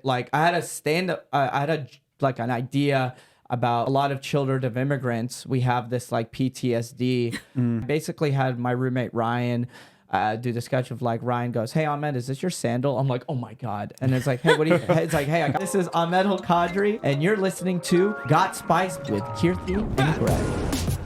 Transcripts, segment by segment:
Like I had a an idea about a lot of children of immigrants. We have this like PTSD. Basically had my roommate Ryan do the sketch of like Ryan goes, "Hey Ahmed, is this your sandal?" I'm like, "Oh my god!" And it's like, "Hey, what do you?" It's like, "Hey, this is Ahmed Al-kadri, and you're listening to Got Spice with Kirti and Greg."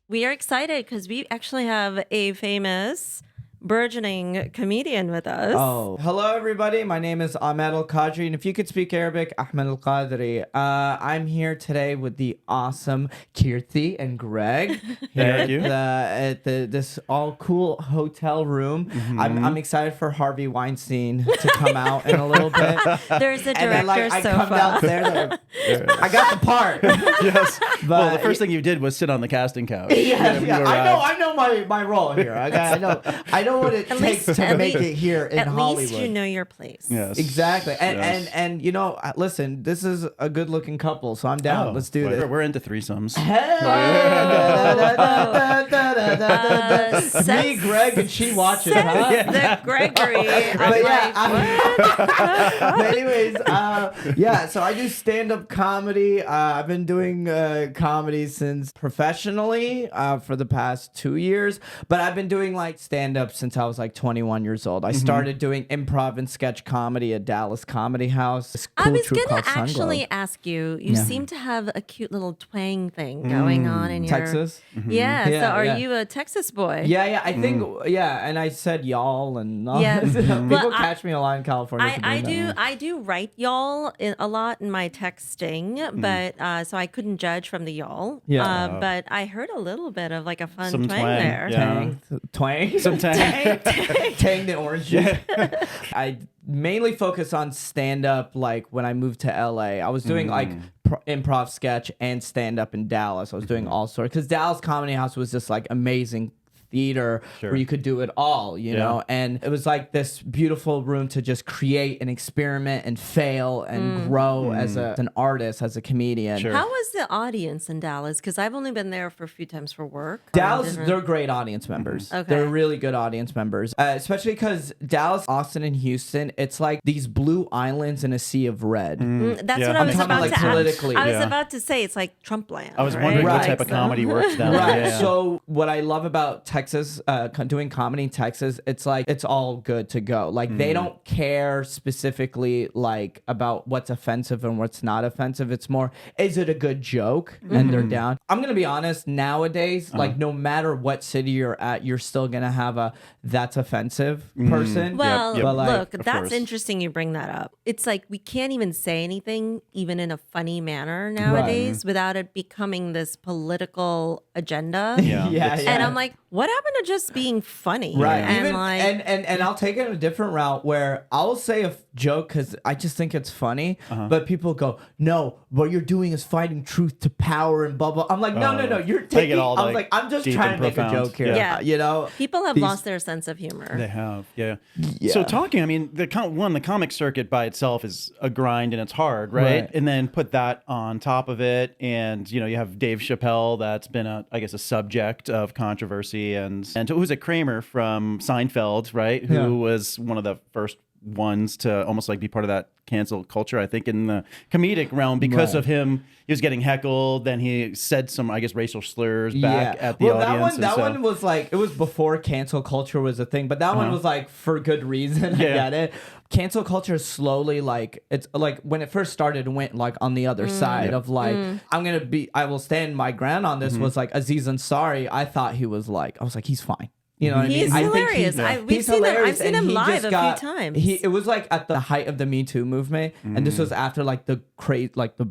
We are excited because we actually have a famous burgeoning comedian with us. Oh, hello everybody. My name is Ahmed Al-kadri, and if you could speak Arabic, Ahmed Al-kadri. I'm here today with the awesome Kirti and Greg here at this all cool hotel room. I'm excited for Harvey Weinstein to come out in a little bit. There's a director's I sofa. come downstairs. I got the part. Yes. But Well, the first thing you did was sit on the casting couch. Yeah. I know my role here. I know what it takes to make it here in Hollywood. At least you know your place. Yes. Exactly. Yes. And you know, listen, this is a good looking couple, so I'm down. Let's do this. We're into threesomes. Me, Greg, and she watches, huh? The Gregory. But anyways, so I do stand-up comedy. I've been doing comedy since professionally for the past 2 years, but I've been doing like stand-up since I was like 21 years old. I started doing improv and sketch comedy at Dallas Comedy House. I was going to actually ask you, you seem to have a cute little twang thing going on in your... Texas? Yeah, Yeah, so are yeah. you a Texas boy? Yeah, I think, and I said y'all and all. Yeah. People Well, catch me a lot in California. for doing that. I do write y'all a lot in my texting, but so I couldn't judge from the y'all. Yeah. But I heard a little bit of like a fun Some twang twang, there. yeah. Twang? Some tang. Tang the orange juice. I mainly focus on stand-up like when I moved to LA. I was doing like improv sketch and stand-up in Dallas. I was doing all sorts because Dallas Comedy House was just like amazing theater where you could do it all, you know, and it was like this beautiful room to just create and experiment and fail and grow as an artist, as a comedian. Sure. How was the audience in Dallas? Because I've only been there for a few times for work. Dallas, they're great audience members. Okay. They're really good audience members, especially because Dallas, Austin, and Houston, it's like these blue islands in a sea of red. That's Yeah. what I I'm was talking about like to ask. politically. I was Yeah. about to say it's like Trump land. I was right? wondering what type Like, of comedy works down Right. there. Yeah. So what I love about Texas, doing comedy in Texas, it's like it's all good to go. Like they don't care specifically like about what's offensive and what's not offensive. It's more, is it a good joke? And they're down. I'm gonna be honest. Nowadays, like no matter what city you're at, you're still gonna have a that's offensive person. Well, Yep. But, like, look, of that's course. interesting you bring that up. It's like we can't even say anything, even in a funny manner nowadays, without it becoming this political agenda. yeah. And I'm like, what happened to just being funny? Right. And Even, like, and I'll take it in a different route where I'll say a joke because I just think it's funny, but people go, no, what you're doing is fighting truth to power and blah, blah. I'm like, no, you're Take taking, it all, I was like, like, I'm just deep trying and to make a profound. joke here. Yeah. You know? people have these- lost their sense of humor. They have, yeah. Yeah. So talking, I mean, the comic circuit by itself is a grind and it's hard, right? Right. And then put that on top of it, and you have Dave Chappelle, that's been a subject of controversy, and who's a Kramer from Seinfeld, right? Who was one of the first ones to almost like be part of that cancel culture, I think, in the comedic realm because of him. He was getting heckled, then he said some, I guess, racial slurs back at the audience. That one was like, it was before cancel culture was a thing, but that one was like for good reason. I get it. Cancel culture is slowly like, it's like when it first started, it went like on the other side of like, I will stand my ground on this, was like Aziz Ansari. I thought he was like, I was like, he's fine. You know what I mean? He's I think hilarious. I've seen him live a few times. It was like at the height of the Me Too movement, and this was after like the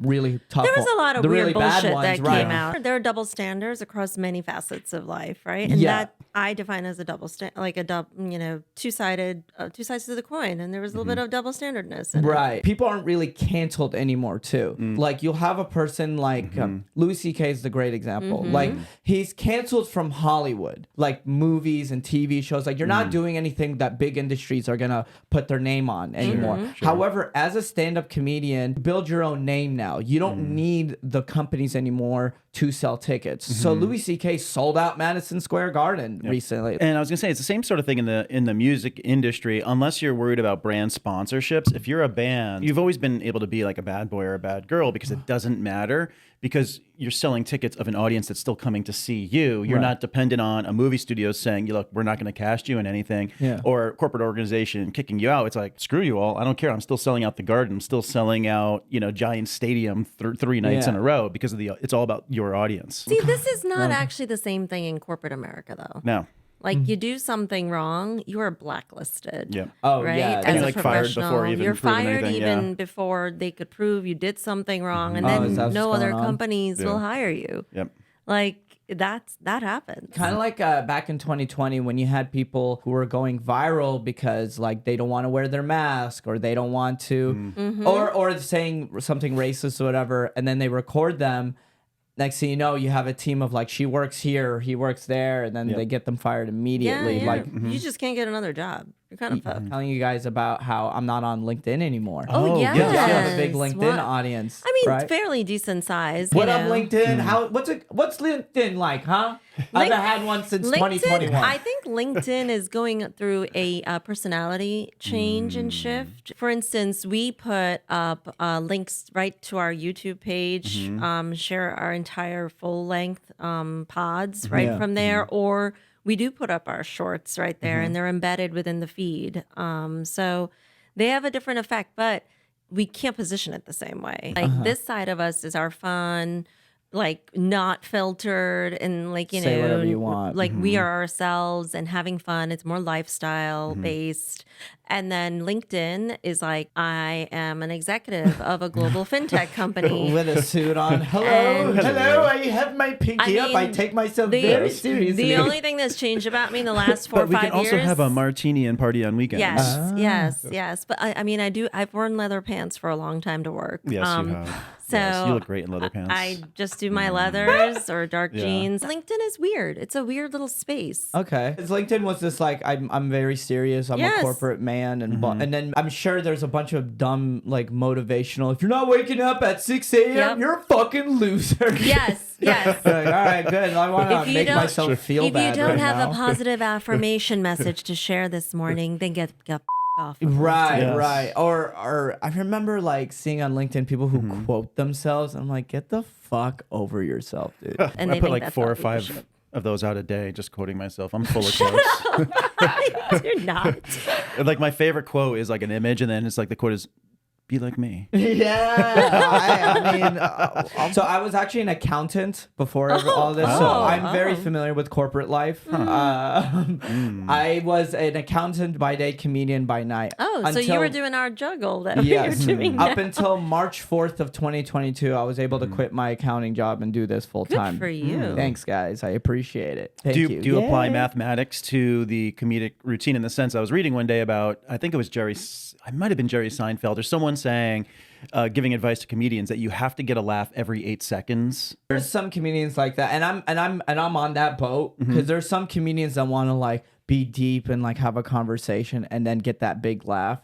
really tough. There was a lot of the weird really bad bullshit ones, that right. came out. There are double standards across many facets of life, right? And that I define as a double two sided, two sides to the coin. And there was a little bit of double standardness. In it. Right. People aren't really canceled anymore, too. Like, you'll have a person like Louis C.K. is the great example. Like, he's canceled from Hollywood, like movies and TV shows. Like, you're not doing anything that big industries are going to put their name on anymore. However, as a stand-up comedian, build your own name now. You don't need the companies anymore to sell tickets. So Louis C.K. sold out Madison Square Garden recently. And I was gonna say it's the same sort of thing in the music industry. Unless you're worried about brand sponsorships, if you're a band, you've always been able to be like a bad boy or a bad girl because it doesn't matter, because you're selling tickets of an audience that's still coming to see you. You're not dependent on a movie studio saying, look, we're not going to cast you in anything, or a corporate organization kicking you out. It's like, screw you all. I don't care. I'm still selling out the Garden. I'm still selling out, Giant Stadium 3 nights in a row because of it's all about your audience. See, this is not actually the same thing in corporate America, though. No. Like you do something wrong, you are blacklisted. Yeah. Oh, right? yeah. As And a you're like fired professional, before even you're proving fired anything, even before they could prove you did something wrong, and is that then no what's other going on? companies will hire you. Yep. Like that happens. Kind of like back in 2020 when you had people who were going viral because like they don't want to wear their mask or they don't want to, or saying something racist or whatever, and then they record them. Next thing you know, you have a team of like, she works here, he works there, and then they get them fired immediately. Yeah. Like, you just can't get another job. You're kind of fucked. telling you guys about how I'm not on LinkedIn anymore. Oh, yes. You have a big LinkedIn What? audience. I mean, right? fairly decent size. What you up, know? LinkedIn? What's LinkedIn like, huh? I haven't had one since 2021. I think LinkedIn is going through a personality change and shift. For instance, we put up links right to our YouTube page, share our entire full length pods right from there, or we do put up our shorts right there, and they're embedded within the feed. So they have a different effect, but we can't position it the same way. Like this side of us is our fun, like not filtered, and like Say whatever you want. like we are ourselves and having fun. It's more lifestyle based. And then LinkedIn is like, I am an executive of a global fintech company. With a suit on. Hello, And- hello. I have my pinky up. I mean, take myself very seriously. The only thing that's changed about me in the last 4 or But we 5 can years. also have a martini and party on weekends. Yes. But I mean, I've worn leather pants for a long time to work. Yes, you have. So Yes, you look great in leather pants. I just do my leathers or dark jeans. LinkedIn is weird. It's a weird little space. Okay. 'Cause LinkedIn was just like, I'm very serious. I'm Yes. a corporate man. And then I'm sure there's a bunch of dumb, like, motivational. If you're not waking up at 6 a.m., Yep. you're a fucking loser. Yes. Like, all right, good. I want If to you make don't- myself feel If bad you don't right have now. a positive affirmation message to share this morning, then get off. Of Right, Yes. right. Or I remember like seeing on LinkedIn people who quote themselves. I'm like, get the fuck over yourself, dude. And I they put think like that's 4 all or people 5 should. of those out a day, just quoting myself. I'm full of quotes. You're not. Like my favorite quote is like an image, and then it's like the quote is, "Be like me." Yeah, I mean, so I was actually an accountant before all this, so I'm very familiar with corporate life. I was an accountant by day, comedian by night. Oh, so you were doing our juggle that Yes. we were doing now. Up until March 4th of 2022, I was able to quit my accounting job and do this full time. Good for you. Thanks, guys. I appreciate it. Thank Do you. you apply Yay. mathematics to the comedic routine in the sense I was reading one day about, I think it was I might have been Jerry Seinfeld or someone saying, giving advice to comedians that you have to get a laugh every 8 seconds. There's some comedians like that, and I'm on that boat because there's some comedians that want to like be deep and like have a conversation and then get that big laugh,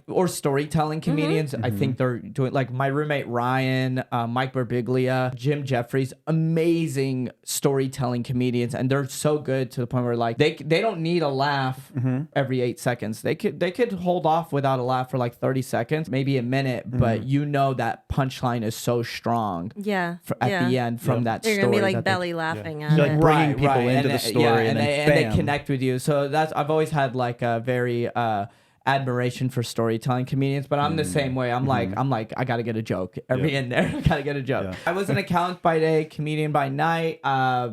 or storytelling comedians. I think they're doing like my roommate Ryan, Mike Birbiglia, Jim Jeffries, amazing storytelling comedians, and they're so good to the point where like they don't need a laugh every 8 seconds. They could hold off without a laugh for like 30 seconds, maybe a minute, but you know that punchline is so strong. Yeah. At the end from that They're story. gonna be like that they- belly laughing at You're it. like bringing people into And the they- story, yeah, and then they bam. connect with you. So I've always had like a very admiration for storytelling comedians, but I'm the same way. I'm like I gotta get a joke every in there. I gotta get a joke. Yeah. I was an accountant by day, comedian by night,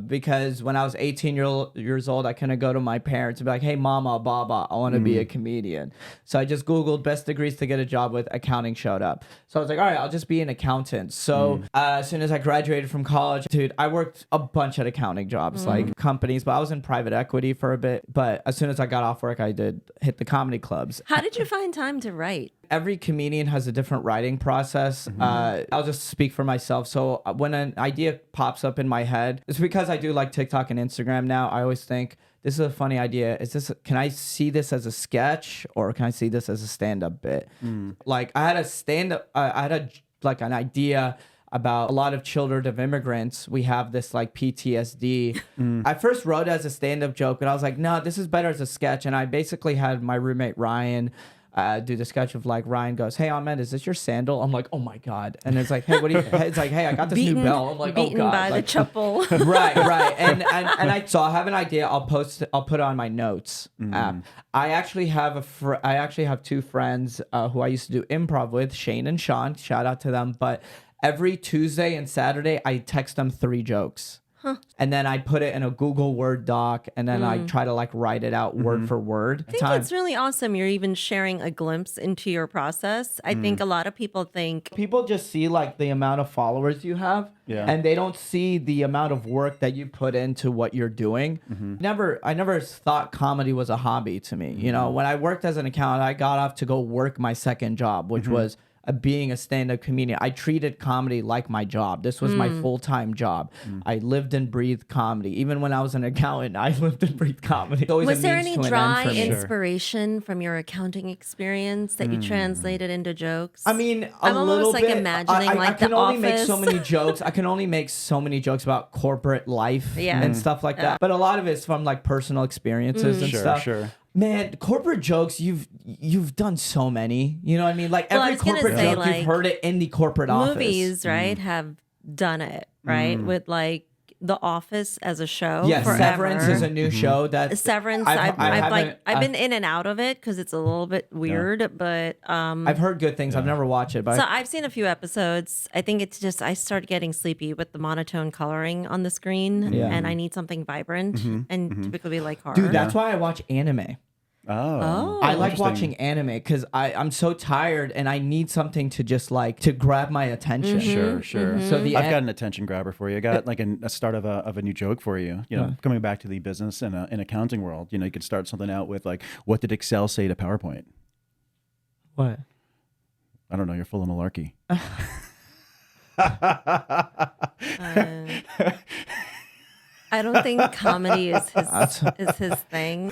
because when I was 18 years old, I couldn't go to my parents and be like, hey mama, baba, I want to be a comedian. So I just Googled best degrees to get a job with. Accounting showed up. So I was like, all right, I'll just be an accountant. So as soon as I graduated from college, dude, I worked a bunch of accounting jobs, like companies, but I was in private equity for a bit. But as soon as I got off work, I did hit the comedy clubs. How did you find time to write? Every comedian has a different writing process. I'll just speak for myself. So when an idea pops up in my head, it's because I do like TikTok and Instagram now. I always think, this is a funny idea. Can I see this as a sketch or can I see this as a stand-up bit? Like I had a stand-up, an idea about a lot of children of immigrants. We have this like PTSD. I first wrote it as a stand-up joke, but I was like, no, this is better as a sketch. And I basically had my roommate Ryan do the sketch of like, Ryan goes, hey Ahmed, is this your sandal? I'm like, oh my God. And it's like, hey, what do you, it's like, hey, I got this new bell. I'm like, oh beaten God. by like, the chappelle. right. So I have an idea. I'll put it on my notes app. I actually have two friends who I used to do improv with, Shane and Sean. Shout out to them. But every Tuesday and Saturday, I text them 3 jokes. And then I put it in a Google Word doc, and then I try to like write it out word for word. I think it's really awesome. You're even sharing a glimpse into your process. I think a lot of people think people just see like the amount of followers you have, and they don't see the amount of work that you put into what you're doing. I never thought comedy was a hobby to me. You know, when I worked as an accountant, I got off to go work my second job, which was being a stand-up comedian. I treated comedy like my job. This was my full-time job. I lived and breathed comedy. Even when I was an accountant, I lived and breathed comedy. Was there any dry inspiration from your accounting experience that you translated into jokes? I mean, I'm almost bit. Imagining I like can The only Office. make so many jokes. I can only make so many jokes about corporate life and stuff like that. But a lot of it's from like personal experiences and stuff. Man, corporate jokes, you've done so many. You know what I mean? Like every corporate joke, like, you've heard it in the corporate office. Movies, right, have done it, right? With like The Office as a show. Yeah, forever. Severance is a new show that Severance. I've been in and out of it because it's a little bit weird, but I've heard good things. I've never watched it, but so I've seen a few episodes. I think it's just I start getting sleepy with the monotone coloring on the screen, and I need something vibrant and typically like horror. Dude, that's why I watch anime. Oh, I like watching anime because I'm so tired and I need something to just like to grab my attention. Sure. So I've got an attention grabber for you. I got like a start of a new joke for you. You know, coming back to the business and accounting world. You know, you could start something out with like, what did Excel say to PowerPoint? What? I don't know. You're full of malarkey. I don't think comedy is his thing.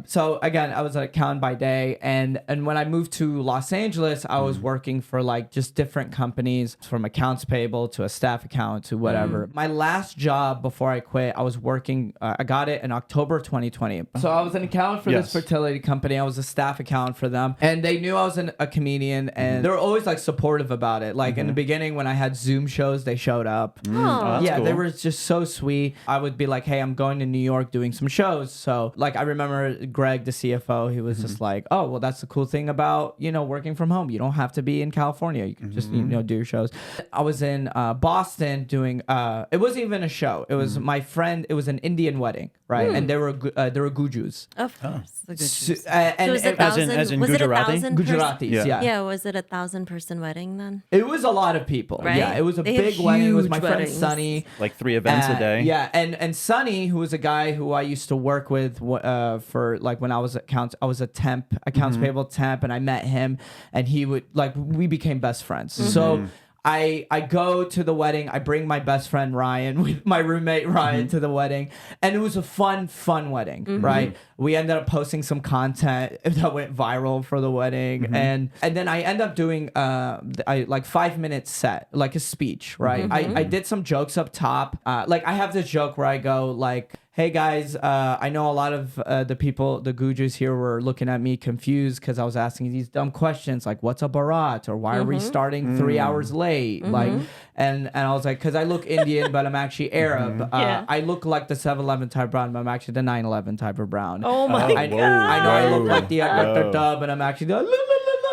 So again, I was an accountant by day, and when I moved to Los Angeles, I was working for like just different companies, from accounts payable to a staff account to whatever. My last job before I quit, I was working. I got it in October 2020. So I was an accountant for this fertility company. I was a staff accountant for them, and they knew I was a comedian, and they were always like supportive about it. Like in the beginning, when I had Zoom shows, they showed up. That's cool. They were just so sweet. I would be like, hey, I'm going to New York doing some shows. So like I remember Greg, the CFO, he was just like, oh, well, that's the cool thing about, you know, working from home. You don't have to be in California. You can just, you know, do your shows. I was in Boston doing, it wasn't even a show. It was my friend, it was an Indian wedding, right? And there were Gujus. Of course. The So, Gujus. and So was it as in was it Gujarati? 1,000 Gujaratis, yeah. Yeah, was it 1,000-person wedding then? It was a lot of people. Right? Yeah, it was a They have big wedding. It was huge my friend weddings. Sonny. Like 3 events a day. Yeah, and Sonny, who was a guy who I used to work with for like when I was I was a temp, accounts payable temp, and I met him, and he would like we became best friends. So I go to the wedding. I bring my best friend Ryan with my roommate Ryan to the wedding, and it was a fun wedding. Right? We ended up posting some content that went viral for the wedding, and then I end up doing like 5-minute set, like a speech. Right? I did some jokes up top. Like I have this joke where I go like, hey guys, I know a lot of the people, the Gujus here were looking at me confused because I was asking these dumb questions like, what's a barat? Or why are we starting 3 hours late? Like, and I was like, because I look Indian, but I'm actually Arab. I look like the 7-Eleven type brown, but I'm actually the 9-11 type of brown. Oh my God. I know I look like the dub, and I'm actually the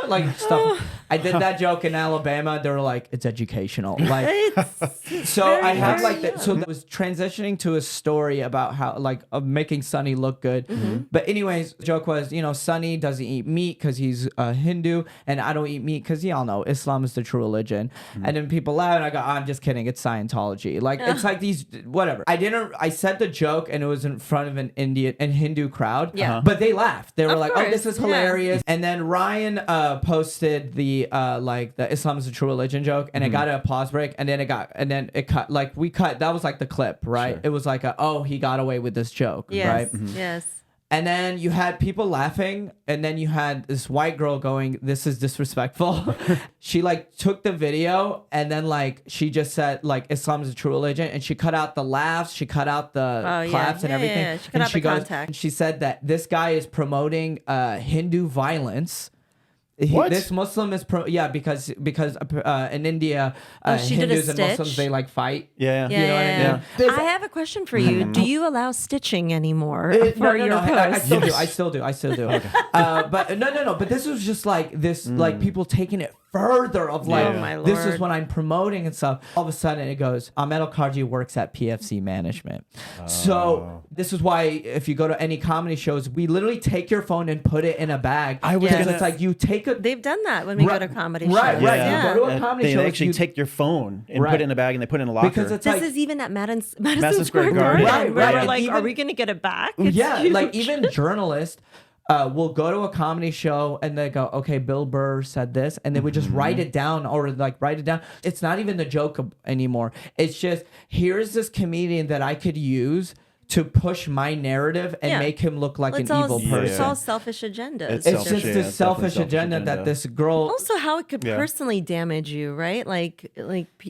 like stuff. I did that joke in Alabama. They were like, it's educational. Like, so I have like that. So that was transitioning to a story about how like of making Sonny look good. But anyways, the joke was, you know, Sonny doesn't eat meat because he's a Hindu, and I don't eat meat because y'all know Islam is the true religion. And then people laugh, and I go, I'm just kidding. It's Scientology. Like it's like these whatever. I said the joke, and it was in front of an Indian and Hindu crowd. Yeah. But they laughed. They were like, course, oh, this is hilarious. And then Ryan posted the like the Islam is the true religion joke, and it got an applause break, and then it cut that was like the clip, right? It was like oh, he got away with this joke, Yes. right? Yes. And then you had people laughing, and then you had this white girl going, "This is disrespectful." She like took the video, and then like she just said like Islam is a true religion, and she cut out the laughs, she cut out the claps and everything. Yeah. She cut out the contact. And she said that this guy is promoting Hindu violence. What? This Muslim is because in India, she did a Hindus and Muslims, stitch? they like fight. Yeah. Yeah, You know what I mean? yeah. I have a question for you. Do you allow stitching anymore for your I posts? still do. I still do. Okay. But no. But this was just like this, like people taking it further of like, Oh, my this is Lord. what I'm promoting and stuff. All of a sudden it goes, Ahmed Al-kadri works at PFC management. So this is why if you go to any comedy shows, we literally take your phone and put it in a bag. was It's like you take a... They've done that when we go to comedy Right, shows. right. Yeah. You go to a comedy They show. actually take your phone and put it in a bag and they put it in a locker. Because it's This like... is even at Madison Square Garden. Garden. Where Right. we're And like, even- are we going to get it back? It's Yeah, huge. like even journalists will go to a comedy show and they go, okay, Bill Burr said this, and they would just write it down or like write it down. It's not even the joke anymore. It's just, here's this comedian that I could use to push my narrative and Yeah. make him look like It's an all, evil Yeah. person. It's all selfish agendas. It's It's selfish, just yeah, this it's selfish definitely agenda selfish that agenda. this girl... Also, how it could Yeah. personally damage you, right? Like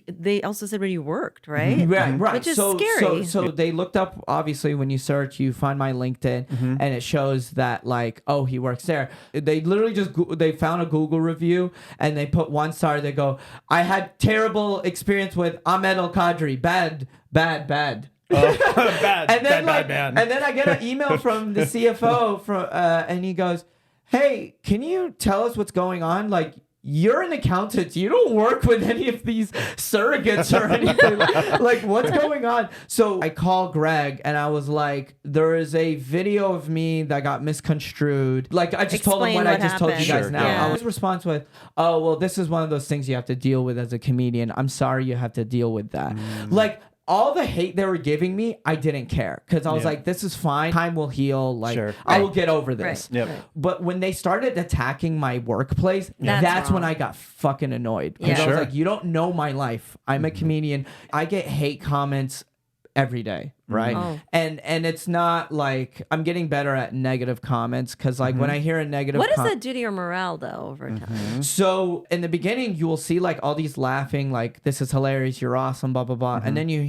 they also said where you worked, right? Right. Which is so, scary. So they looked up, obviously, when you search, you find my LinkedIn and it shows that like, oh, he works there. They literally just, they found a Google review and they put 1 star. They go, I had terrible experience with Ahmed Al-kadri. Bad. bad, And then bad. and then I get an email from the CFO and he goes, "Hey, can you tell us what's going on? Like, you're an accountant. You don't work with any of these surrogates or anything. Like, what's going on?" So I call Greg and I was like, there is a video of me that got misconstrued. Like, I just told him Explain what I what just told you happened. guys Sure, now. yeah. His response was, "Oh, well, this is one of those things you have to deal with as a comedian. I'm sorry you have to deal with that." Like, all the hate they were giving me, I didn't care because I was Yeah. like, this is fine. Time will heal. Like, Sure. I will get over this. Right. Yep. But when they started attacking my workplace, that's when wrong. I got fucking annoyed. Yeah. Because I was Sure. like, you don't know my life. I'm a comedian. I get hate comments every day, right? Oh. And it's not like I'm getting better at negative comments because like when I hear a negative What does that do to your morale, though, over time? so in the beginning, you will see like all these laughing, like this is hilarious, you're awesome, blah blah blah, and then you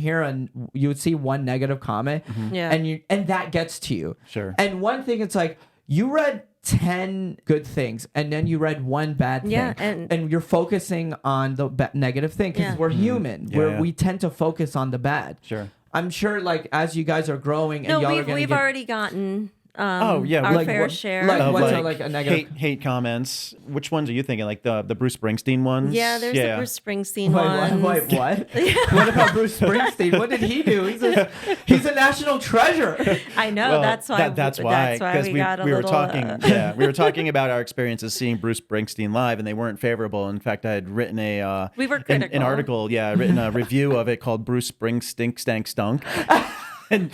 would see one negative comment, Yeah. and that gets to you. Sure. And one thing, it's like you read 10 good things and then you read one bad thing, Yeah, and you're focusing on the negative thing because Yeah. we're human. Yeah. We tend to focus on the bad. Sure. I'm sure, like as you guys are growing, and No, y'all are gonna we've get, already gotten Oh, yeah, our like fair what- share. like- Of what's like a negative- hate comments. Which ones are you thinking? Like the Bruce Springsteen ones? yeah, there's the Bruce Springsteen Wait, ones. what? What about Bruce Springsteen? What did he do? He's a national treasure. I know Well, that's why. that's why we got a we were little. talking we were talking about our experiences seeing Bruce Springsteen live, and they weren't favorable. In fact, I had written We were an critical. article, written a review of it called Bruce Spring Stink Stank Stunk. And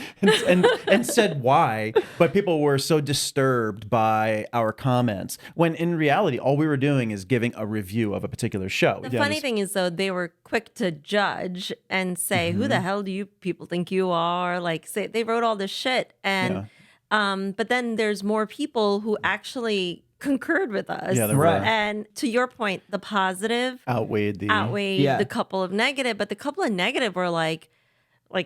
said why, but people were so disturbed by our comments when in reality all we were doing is giving a review of a particular show. The funny thing is, though, they were quick to judge and say, "Who the hell do you people think you are?" Like, say they wrote all this shit, and but then there's more people who actually concurred with us. Yeah, there were. Right. And to your point, the positive outweighed the Yeah. the couple of negative, but the couple of negative were like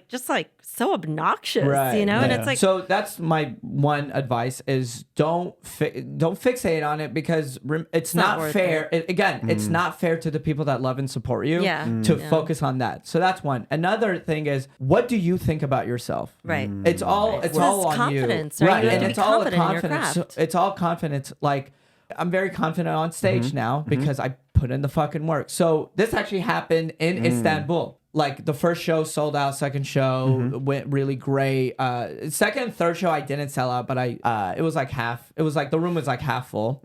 just like so obnoxious, you know? And Yeah. it's like, So that's my one advice is don't fixate on it because it's not not worth fair. It's not fair to the people that love and support you Yeah. to focus on that. So that's one. Another thing is, what do you think about yourself? right. It's all It's all just on confidence, you. right? You have And to be it's all confident in your confidence. craft. It's all confidence. Like I'm very confident on stage now because I put in the fucking work. So this actually happened in Istanbul. Like the first show sold out, second show went really great. Second, third show I didn't sell out, but it was like half. It was like the room was like half full.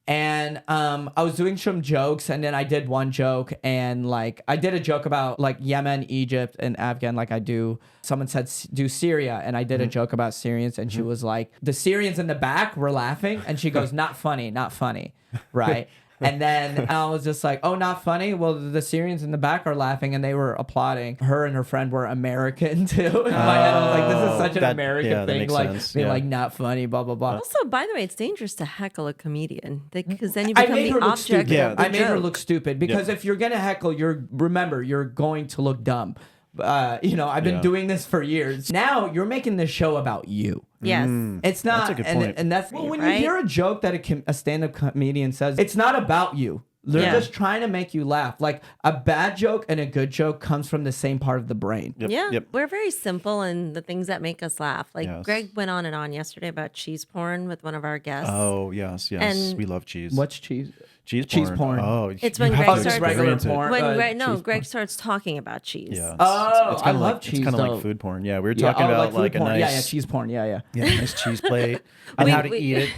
And I was doing some jokes, and then I did one joke, and like I did a joke about like Yemen, Egypt, and Afghan, like I do. Someone said do Syria, and I did a joke about Syrians, and she was like, the Syrians in the back were laughing, and she goes, not funny, right? And then I was just like, oh, not funny? Well, the Syrians in the back are laughing and they were applauding. Her and her friend were American too. In my head, I was like, this is such an American thing. Like, being like, not funny, blah, blah, blah. Also, by the way, it's dangerous to heckle a comedian because then you become the object of the I made her joke. look stupid because if you're going to heckle, remember, you're going to look dumb. I've been doing this for years. Now you're making this show about you. Yes. It's not. That's a good point. And that's when you hear a joke that a stand-up comedian says, it's not about you. They're just trying to make you laugh. Like a bad joke and a good joke comes from the same part of the brain. Yep. We're very simple in the things that make us laugh. Like Greg went on and on yesterday about cheese porn with one of our guests. Oh, yes. And we love cheese. What's cheese? Cheese porn. Oh, it's when Greg starts regular porn. Greg starts talking about cheese. Yeah. I love cheese. It's kind of like food porn. Yeah, we were talking about like a porn. nice cheese porn. Yeah, nice cheese plate and how to eat it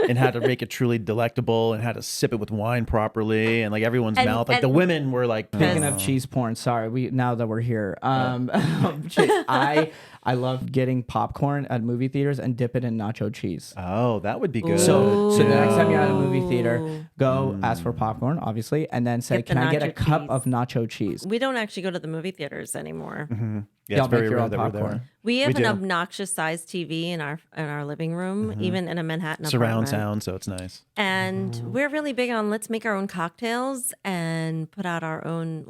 and how to make it truly delectable and how to sip it with wine properly and like everyone's mouth. Like the women were like speaking of cheese porn. Sorry, now that we're here, I love getting popcorn at movie theaters and dip it in nacho cheese. Oh, that would be good. So the next time you're at a movie theater, go ask for popcorn, obviously, and then say, "Can I get a cup of nacho cheese?" We don't actually go to the movie theaters anymore. Mm-hmm. Yeah, it's very rare that we're there. We have an obnoxious sized TV in our living room, even in a Manhattan surround apartment. sound, so it's nice. And we're really big on let's make our own cocktails and put out our own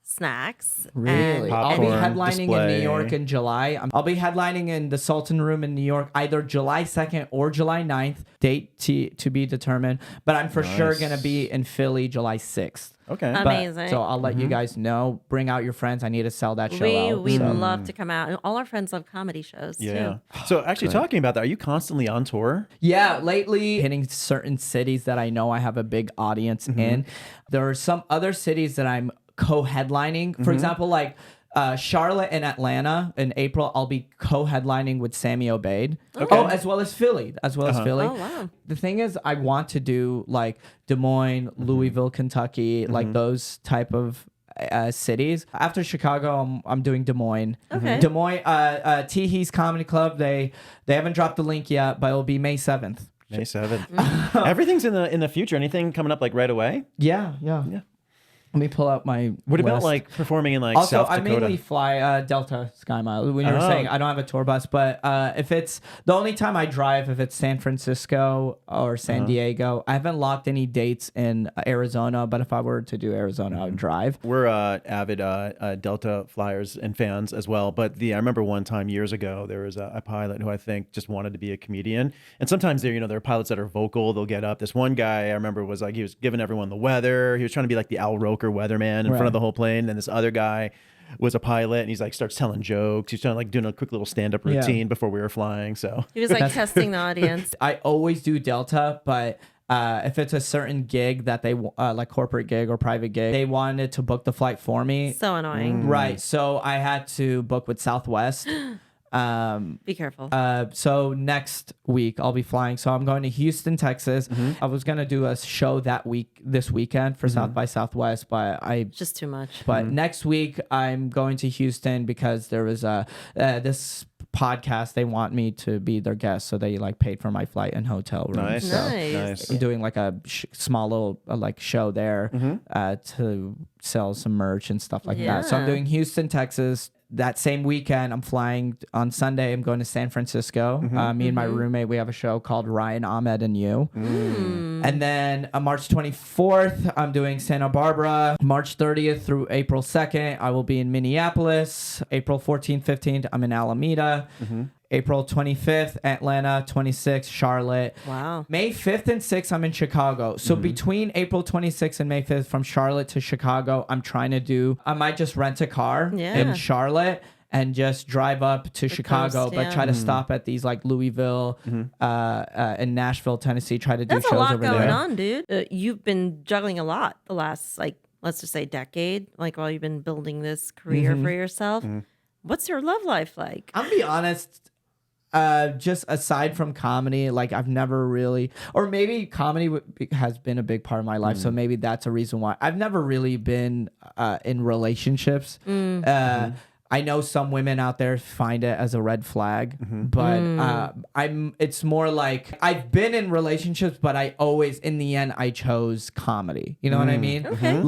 snacks. Really? I'll be headlining display. in New York in July. I'll be headlining in the Sultan Room in New York either July 2nd or July 9th. Date to be determined. But I'm for sure going to be in Philly July 6th. Okay. Amazing. So I'll let you guys know. Bring out your friends. I need to sell that show out. We'd love to come out. All our friends love comedy shows too. So actually talking about that, are you constantly on tour? Yeah, lately hitting certain cities that I know I have a big audience in. There are some other cities that I'm co-headlining. For example, like Charlotte and Atlanta in April, I'll be co-headlining with Sammy Obeid. Okay. Oh, as well as Philly. Oh, wow. The thing is, I want to do like Des Moines, Louisville, Kentucky, like those type of cities. After Chicago, I'm doing Des Moines. Okay. Des Moines, Teehee's Comedy Club. They haven't dropped the link yet, but it'll be May 7th. May 7th. Everything's in the future. Anything coming up like right away? Yeah. Let me pull out my What about list. like performing in like Also, South Dakota? I mainly fly Delta Sky Mile. When you were saying I don't have a tour bus, but if it's the only time I drive, if it's San Francisco or San Diego, I haven't locked any dates in Arizona. But if I were to do Arizona, I would drive. We're avid Delta flyers and fans as well. But I remember one time years ago, there was a pilot who I think just wanted to be a comedian. And sometimes there are pilots that are vocal. They'll get up. This one guy I remember was like, he was giving everyone the weather. He was trying to be like the Al Roker weatherman in front of the whole plane. And this other guy was a pilot and he's like starts telling jokes. He's trying to like doing a quick little stand-up routine before we were flying. So He was like testing the audience. I always do Delta, but if it's a certain gig that they like corporate gig or private gig, they wanted to book the flight for me. So annoying. Right. So I had to book with Southwest. Be careful. So next week I'll be flying. So I'm going to Houston, Texas. I was gonna do a show this weekend for South by Southwest, but just too much. But next week I'm going to Houston because there was this podcast. They want me to be their guest, so they like paid for my flight and hotel room. Nice. So Nice. I'm doing like a small little like show there to sell some merch and stuff like that. So I'm doing Houston, Texas. That same weekend, I'm flying on Sunday. I'm going to San Francisco. Me and my roommate, we have a show called Ryan, Ahmed, and You. And then March 24th, I'm doing Santa Barbara. March 30th through April 2nd, I will be in Minneapolis. April 14th, 15th, I'm in Alameda. April 25th, Atlanta. 26th, Charlotte. Wow. May 5th and 6th, I'm in Chicago. So between April 26th and May 5th, from Charlotte to Chicago, I might just rent a car in Charlotte and just drive up to Chicago, coast, but try to stop at these like Louisville and Nashville, Tennessee, try to do That's shows a lot over going there. on, dude. You've been juggling a lot the last, let's just say decade, while you've been building this career for yourself. What's your love life like? I'll be honest. Just aside from comedy, like I've never really, or maybe comedy has been a big part of my life, so maybe that's a reason why I've never really been in relationships. I know some women out there find it as a red flag, but it's more like I've been in relationships, but I always, in the end, I chose comedy. You know what I mean? Okay.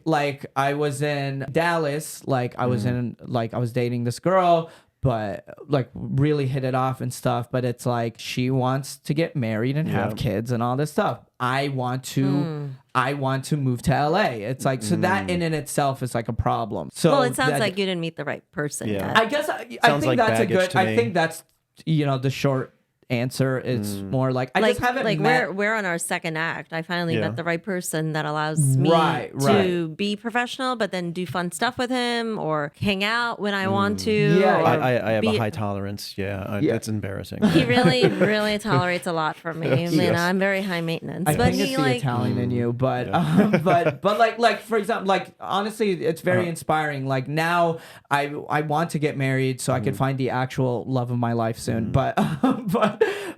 Like I was in Dallas, like I was I was dating this girl, but like really hit it off and stuff. But it's like she wants to get married and have kids and all this stuff. I want to move to LA. It's like, so that in and itself is like a problem. So Well, it sounds like you didn't meet the right person yet. I guess I Sounds think like that's a baggage good. to I me. think that's the short answer. It's more like I just haven't met. we're on our second act. I finally Yeah. met the right person that allows me Right. to be professional, but then do fun stuff with him or hang out when I want to. Yeah. or I have be- a high tolerance. Yeah, Yeah. it's embarrassing. He really tolerates a lot from me. You Yes. know, I'm very high maintenance. I but think he it's the like Italian in you, but but like for example, like honestly, it's very inspiring. Like now, I want to get married so I could find the actual love of my life soon.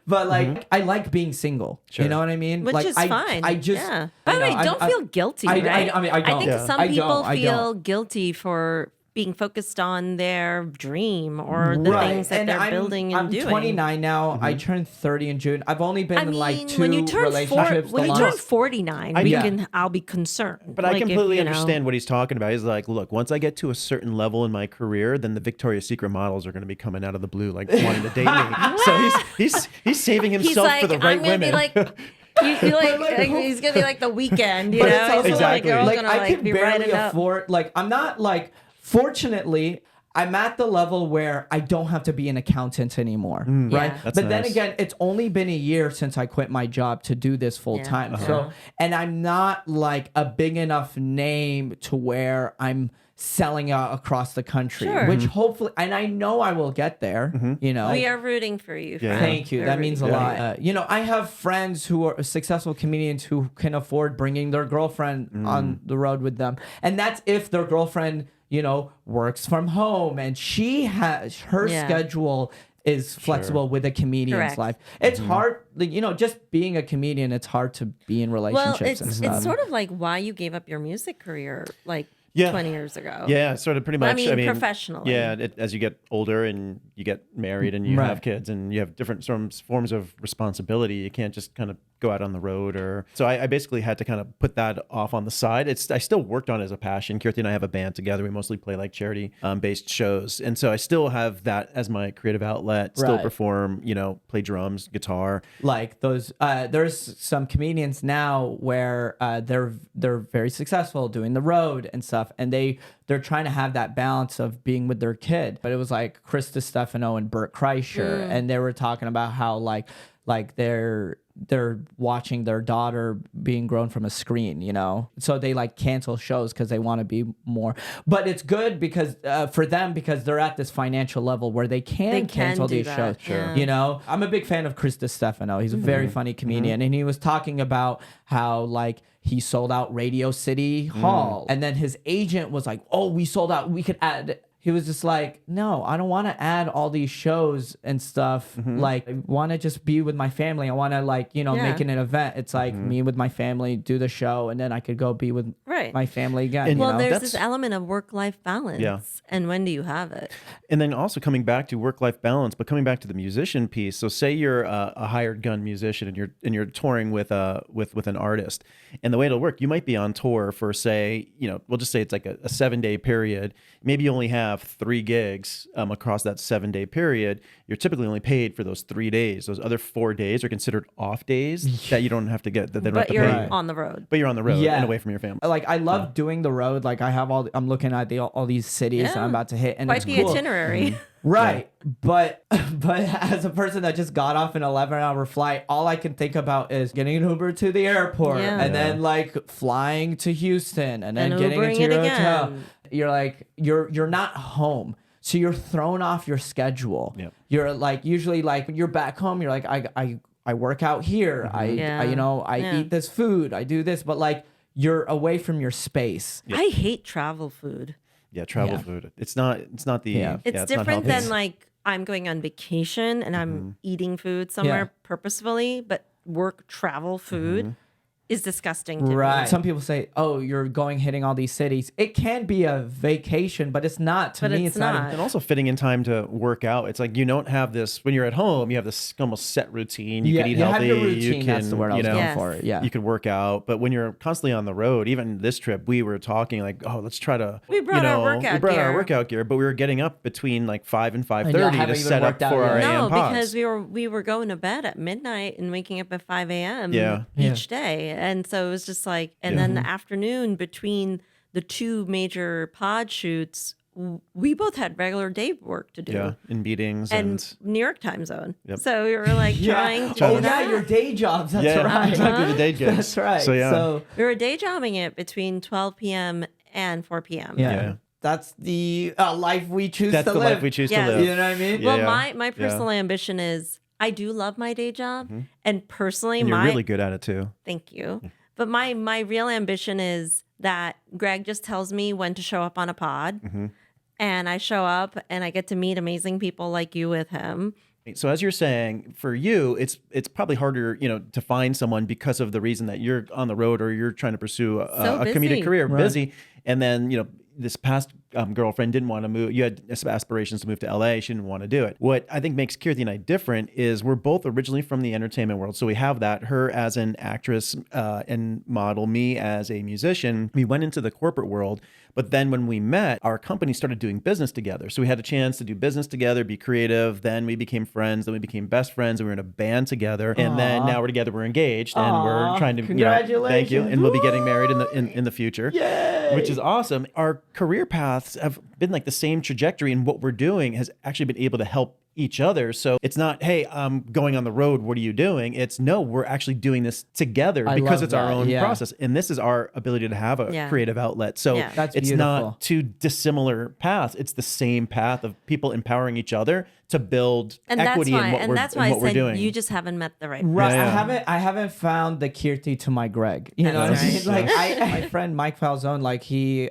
But like I like being single. Sure. You know what I mean? which like, is I fine. I just yeah. I By the know, way, don't feel guilty, I right? mean, I don't. think Yeah. some I people don't. feel guilty for being focused on their dream or the things that they're building and I'm doing. 29 now. I turned 30 in June. I've only been I in mean, like 2 when you turn relationships. when the you turn last- 49, I'll be concerned. But I Like, if, completely you know- understand what he's talking about. He's like, look, once I get to a certain level in my career, then the Victoria's Secret models are going to be coming out of the blue, like wanting to date me. So he's saving He's himself like, for the right I'm gonna women. be like. He's gonna be like the weekend, you But know. it's also He's Exactly. like, like gonna, I like, can be barely riding up. afford. Like I'm not like. Fortunately, I'm at the level where I don't have to be an accountant anymore, right? Yeah. That's but then nice. again, it's only been a year since I quit my job to do this full time. So, and I'm not like a big enough name to where I'm selling out across the country, Sure. which hopefully, and I know I will get there. You know, We are rooting for you. Yeah. friend. Thank you. We're That means a rooting for lot. You know, I have friends who are successful comedians who can afford bringing their girlfriend on the road with them. And that's if their girlfriend, you know, works from home and she has her Yeah. schedule is flexible with a comedian's Correct. life. It's hard, like, you know, just being a comedian, it's hard to be in Well, relationships and stuff. it's sort of like why you gave up your music career like Yeah. 20 years ago. Yeah, sort of pretty much. I mean, professionally. Yeah, as you get older and you get married and you Right. have kids and you have different forms of responsibility, you can't just kind of go out on the road or. So I basically had to kind of put that off on the side. I still worked on it as a passion. Kirti and I have a band together. We mostly play like charity based shows, and so I still have that as my creative outlet. Still Right. perform, you know, play drums, guitar. Like those there's some comedians now where they're very successful doing the road and stuff, and they're trying to have that balance of being with their kid. But it was like Chris Stefano and Bert Kreischer, and they were talking about how like they're watching their daughter being grown from a screen, you know, so they like cancel shows because they want to be more. But it's good because for them, because they're at this financial level where they can cancel do these that, shows. yeah. You know, I'm a big fan of Chris Stefano. He's a very funny comedian, and he was talking about how like he sold out Radio City Hall, and then his agent was like, "Oh, we sold out. We could add." He was just like, no, I don't want to add all these shows and stuff. Like, I want to just be with my family. I want to, like, you know, Yeah. make it an event. It's like me with my family, do the show, and then I could go be with Right. my family again. And- you Well, know? there's That's- this element of work-life balance. Yeah. And when do you have it? And then also coming back to work-life balance, but coming back to the musician piece. So say you're a hired gun musician and you're touring with an artist, and the way it'll work, you might be on tour for, say, you know, we'll just say it's like a 7-day period. Maybe you only have 3 gigs across that 7-day period. You're typically only paid for those 3 days. Those other 4 days are considered off days that you don't have to get. That they don't have But to you're pay you. on the road. But you're on the road Yeah. and away from your family. Like, I love doing the road. Like, I'm looking at all these cities that Yeah. I'm about to hit, and Quite it's the cool. itinerary. Right. But as a person that just got off an 11-hour flight, all I can think about is getting an Uber to the airport Yeah. and then like flying to Houston and then And getting Ubering into it your hotel. again. You're like you're not home. So you're thrown off your schedule. Yep. You're like usually like when you're back home, you're like I work out here. Yeah. I you know, I Yeah. eat this food. I do this, but like you're away from your space. I hate travel food. Yeah, travel Yeah. food. It's not the. Yeah. It's not different healthy. than like I'm going on vacation and I'm eating food somewhere Yeah. purposefully, but work travel food is disgusting to Right. me. Some people say, "Oh, you're hitting all these cities." It can be a vacation, but it's not. To But me, it's it's not. not. And also fitting in time to work out. It's like you don't have this when you're at home. You have this almost set routine. You can eat you healthy. have your routine. You can, That's the word I was going Yes. for. Yeah. You could work out, but when you're constantly on the road, even this trip, we were talking like, oh, let's try to. We brought our workout we brought our gear. workout gear, but we were getting up between like 5 and 5:30 haven't to even set up worked out for our yet. AM No, pods. because we were going to bed at midnight and waking up at 5 a.m. Yeah. each day. And so it was just like, and then the afternoon between the two major pod shoots, we both had regular day work to do. Yeah, in meetings And New York time zone. Yep. So we were like trying to Oh do that. yeah, your day jobs. That's yeah, right. exactly the day gigs. That's right. So yeah, So We were day jobbing it between 12 p.m. and 4 p.m. yeah. That's the life we choose that's to the live. life we choose Yes. to live. You know what I mean? Yeah, Well, yeah. my personal ambition is I do love my day job. And personally, And you're my really good at it too. thank you. But my real ambition is that Greg just tells me when to show up on a pod. And I show up and I get to meet amazing people like you with him. So as you're saying, for you, it's probably harder, to find someone because of the reason that you're on the road or you're trying to pursue a busy. comedic career, Right. busy, and then this past girlfriend didn't want to move. You had aspirations to move to LA. She didn't want to do it. What I think makes Kirti and I different is we're both originally from the entertainment world. So we have that, her as an actress and model, me as a musician. We went into the corporate world. But then when we met, our company started doing business together. So we had a chance to do business together, be creative. Then we became friends. Then we became best friends. And we were in a band together. And then now we're together. We're engaged. And we're trying to, thank you. And we'll be getting married in the future. Yay! Which is awesome. Our career paths have been like the same trajectory. And what we're doing has actually been able to help each other. So it's not, hey, I'm going on the road. What are you doing? It's no, we're actually doing this together I because love it's our that, own yeah. process. And this is our ability to have a creative outlet. So Yeah. That's it's beautiful. not two dissimilar paths. It's the same path of people empowering each other to build And equity that's why, in what and we're, that's in why what I we're said doing. you just haven't met the right Right. Yeah. I haven't found the Kirti to my Greg. You know That's what I mean? right. Like my friend Mike Falzone, like he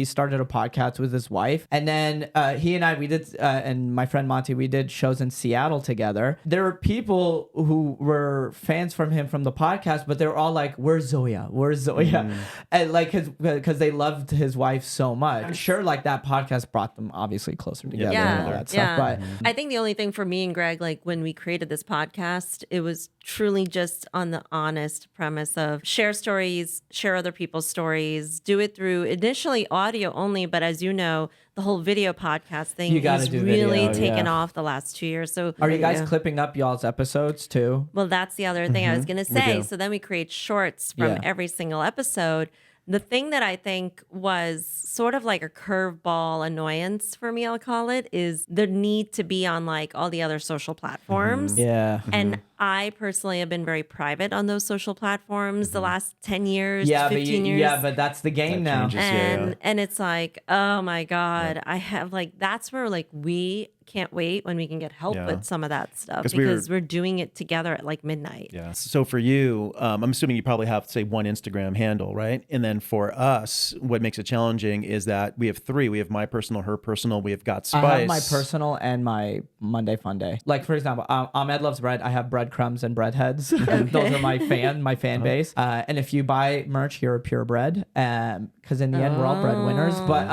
started a podcast with his wife, and then he and I and my friend Monty, we did shows in Seattle together. There were people who were fans from him from the podcast, but they were all like, "Where's Zoya? Where's Zoya?" And like because they loved his wife so much. I'm sure like that podcast brought them obviously closer together and all that stuff. But I think the only thing for me and Greg, like when we created this podcast, it was truly just on the honest premise of share stories, share other people's stories, do it through initially audio only, but as you know, the whole video podcast thing You gotta is do really video, taken yeah. off the last 2 years. So are you guys clipping up y'all's episodes too? well, that's the other thing I was going to say. do. So then we create shorts from Yeah. every single episode. The thing that I think was sort of like a curveball annoyance for me, I'll call it, is the need to be on like all the other social platforms. Yeah. And I personally have been very private on those social platforms the last 10 years, Yeah, 15 but years. but that's the game That now. changes. And it's like, oh my God, I have like, that's where like we can't wait when we can get help Yeah. with some of that stuff 'Cause because we're doing it together at like midnight. Yeah. So for you, I'm assuming you probably have, say, one Instagram handle, right? And then for us, what makes it challenging is that we have three. We have my personal, her personal. We have Got Spice. I have my personal and my Monday Fun Day. Like for example, Ahmed Loves Bread. I have breadcrumbs and breadheads. And those are my fan base. And if you buy merch, you're a purebred. Because in the end, we're all breadwinners. But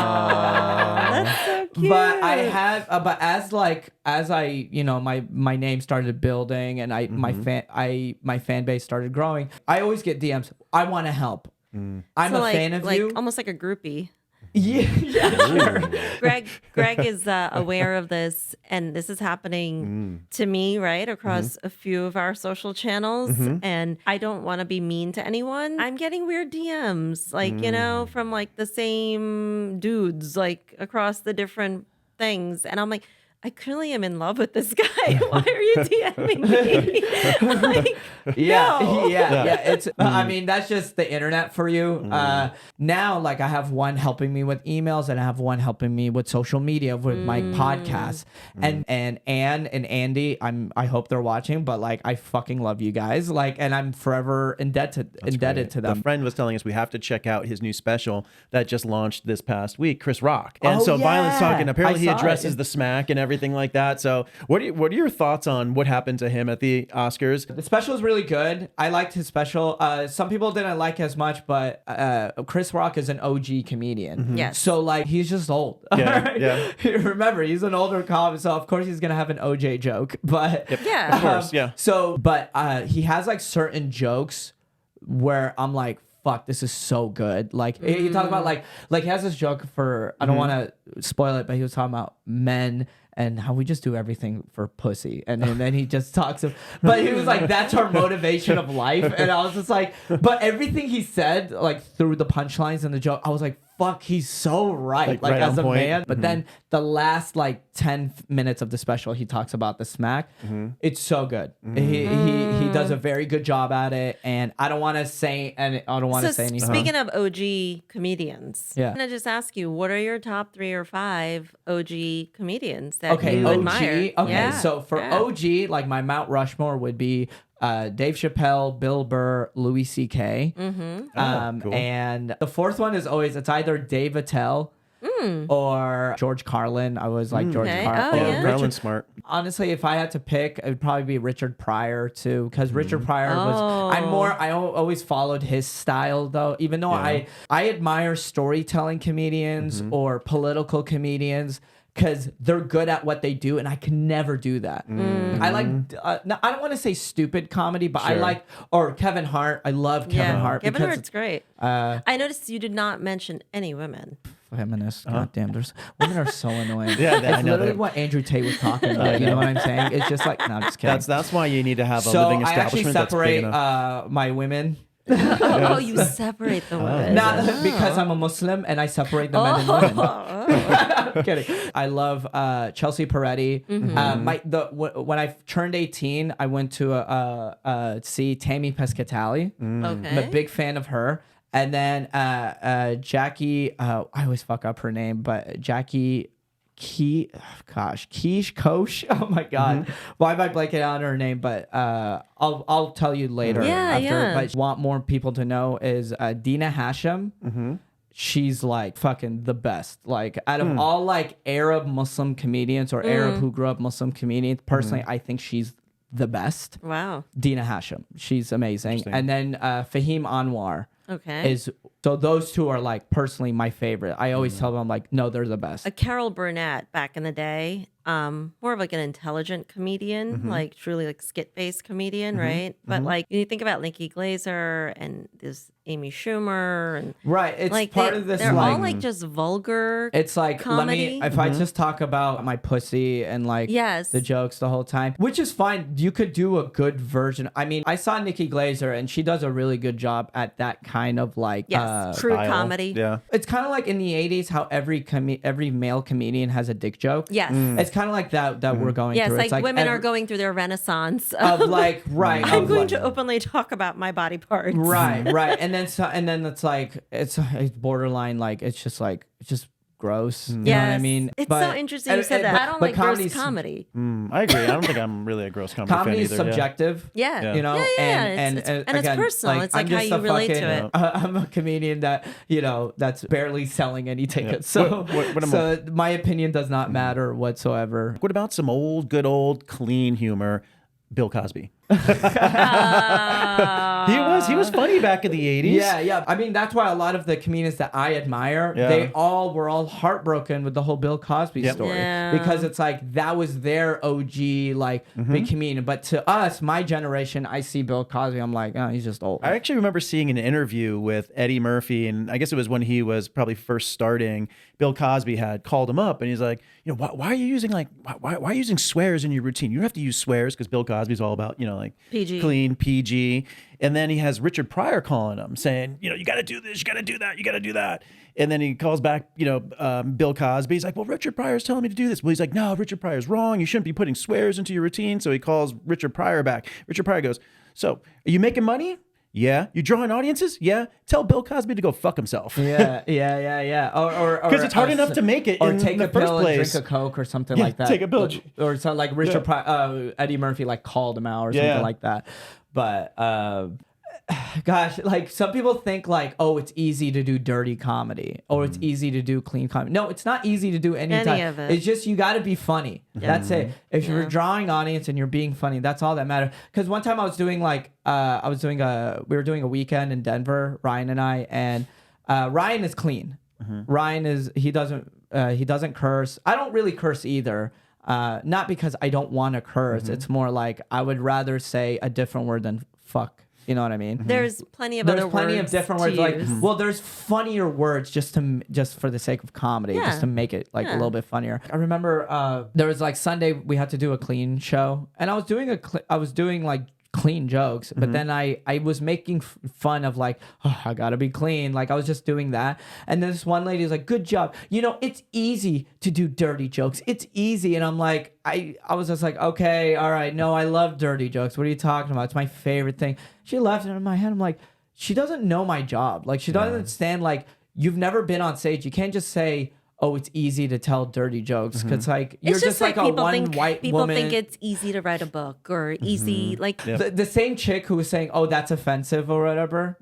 That's so cute. but I have but as I my name started building and my fan base started growing, I always get DMs. I want to help. I'm So a fan of like you. almost like a groupie. Yeah, sure. Greg is aware of this, and this is happening to me, right, across a few of our social channels. And I don't want to be mean to anyone. I'm getting weird DMs, like from like the same dudes, like across the different things, and I'm like, I clearly am in love with this guy. Why are you DMing me? Like, no. Yeah. It's, I mean, that's just the internet for you. Now, like, I have one helping me with emails, and I have one helping me with social media with my podcast. And Anne and Andy, I hope they're watching, but like, I fucking love you guys. Like, and I'm forever indebted to them. The friend was telling us we have to check out his new special that just launched this past week, Chris Rock. And Oh, so Violence yeah. Talking, apparently I he saw it. addresses the smack and everything. everything like that. So what are your thoughts on what happened to him at the Oscars? The special is really good. I liked his special. Some people didn't like as much, but Chris Rock is an OG comedian. Yes. So like he's just old. Yeah. Remember, he's an older comic, so of course he's gonna have an OJ joke. But Yeah. Of course, yeah. So, but he has like certain jokes where I'm like, fuck, this is so good. Like he talked about like he has this joke for, I don't want to spoil it, but he was talking about men and how we just do everything for pussy. And then he just talks but he was like, that's our motivation of life. And I was just like, but everything he said, like through the punchlines and the joke, I was like, fuck, he's so right. Like right as on a point. man. But then the last like 10 minutes of the special, he talks about the smack. It's so good. He does a very good job at it. And I don't want to say, anything. Speaking of OG comedians, Yeah. I'm gonna just ask you, what are your top 3 or 5 OG comedians that you OG. admire? Okay, Yeah. so for Yeah. OG, like my Mount Rushmore would be Dave Chappelle, Bill Burr, Louis C.K. Cool. And the fourth one is always, it's either Dave Attell or George Carlin. I was like George Okay. Carlin. Oh, or yeah. Richard- Carlin's smart. Honestly, if I had to pick, it would probably be Richard Pryor too, because Richard Pryor was. I always followed his style though. Even though I admire storytelling comedians or political comedians, because they're good at what they do, and I can never do that. I like. I don't want to say stupid comedy, but I Sure. like Kevin Hart. I love Kevin Hart. Kevin because, Hart's great. I noticed you did not mention any women. Feminists, goddamn, there's women are so annoying. Yeah, it's I know literally that. what Andrew Tate was talking about. You know what I'm saying? It's just like, no, I'm just kidding. That's why you need to have a So living I actually establishment that's big separate enough. my women. Oh, you separate the women. Not because I'm a Muslim and I separate the men and women. I'm kidding. I love Chelsea Peretti. When I turned 18, I went to see Tammy Pescatali. Okay. I'm a big fan of her. And then Jackie, I always fuck up her name, but Jackie Keish Kosh. Oh my God. Why am I blanking on her name? But I'll tell you later. Yeah, after. yeah. But want more people to know is Dina Hashem. She's like fucking the best. Like out of all like Arab Muslim comedians or Arab who grew up Muslim comedians, personally, I think she's the best. Wow. Dina Hashem. She's amazing. And then Fahim Anwar. Okay. So those two are like personally my favorite. I always tell them like, no, they're the best. A Carol Burnett back in the day, more of like an intelligent comedian, like truly like skit-based comedian, right? But like you think about Nikki Glaser and this Amy Schumer and Right. It's like part of this they're like all like just vulgar. it's like comedy. let me if I just talk about my pussy and like Yes. the jokes the whole time, which is fine. You could do a good version. I mean, I saw Nikki Glaser and she does a really good job at that kind of like crude Style. comedy. Yeah. it's kind of like in the 80s how every male comedian has a dick joke. Yes. It's kind of like that we're going Yes, through. like, It's like women are every- going through their renaissance of like right. I'm of going like- to openly talk about my body parts. Right, and then it's like it's borderline like it's just gross. You know what I Yes. mean? It's so interesting you said that. I don't like gross comedy. I agree. I don't think I'm really a gross comedy fan Comedy is either. yeah. subjective. Yeah. You know, Yeah. and It's again, personal. like, It's like I'm how just you a relate to fucking- it. I'm a comedian that that's barely selling any tickets. So, What am so my opinion does not matter whatsoever. What about some good old clean humor? Bill Cosby. He was funny back in the 80s. Yeah. I mean, that's why a lot of the comedians that I admire, Yeah. they all were all heartbroken with the whole Bill Cosby story. Yeah. Because it's like that was their OG like big comedian. But to us, my generation, I see Bill Cosby, I'm like, oh, he's just old. I actually remember seeing an interview with Eddie Murphy, and I guess it was when he was probably first starting. Bill Cosby had called him up, and he's like, why are you using why are you using swears in your routine? You don't have to use swears because Bill Cosby's all about like PG. clean PG. And then he has Richard Pryor calling him, saying, you got to do this, you got to do that, you got to do that. And then he calls back, Bill Cosby. He's like, well, Richard Pryor's telling me to do this. Well, he's like, no, Richard Pryor's wrong. You shouldn't be putting swears into your routine. So he calls Richard Pryor back. Richard Pryor goes, so are you making money? Yeah. You drawing audiences? Yeah. Tell Bill Cosby to go fuck himself. Yeah. Or Because it's hard enough to make it or in take the a first pill place. and drink a Coke or something Yeah, like that. take a pill. Or something like Richard Eddie Murphy like called him out or something like that. But gosh, like some people think like, oh, it's easy to do dirty comedy or it's easy to do clean comedy. No, it's not easy to do any of it. It's just you got to be funny. That's it. If you're drawing audience and you're being funny, that's all that matters. Because one time I was doing like, we were doing a weekend in Denver, Ryan and I, and Ryan is clean. Ryan he doesn't curse. I don't really curse either. Not because I don't want to curse. It's more like I would rather say a different word than fuck. You know what I mean? There's plenty of other words. There's plenty of different words. Like, well, there's funnier words just for the sake of comedy, just to make it like a little bit funnier. I remember there was like Sunday we had to do a clean show, and I was doing like clean jokes, but then I was making fun of like, oh, I gotta be clean. Like I was just doing that. And then this one lady was like, good job. You know, it's easy to do dirty jokes. It's easy. And I'm like, I was just like, okay, all right. No, I love dirty jokes. What are you talking about? It's my favorite thing. She left it in my head. I'm like, she doesn't know my job. Like she doesn't understand, like you've never been on stage. You can't just say, oh, it's easy to tell dirty jokes because like you're just like a white people woman. Think it's easy to write a book or easy like the same chick who was saying, oh, that's offensive or whatever.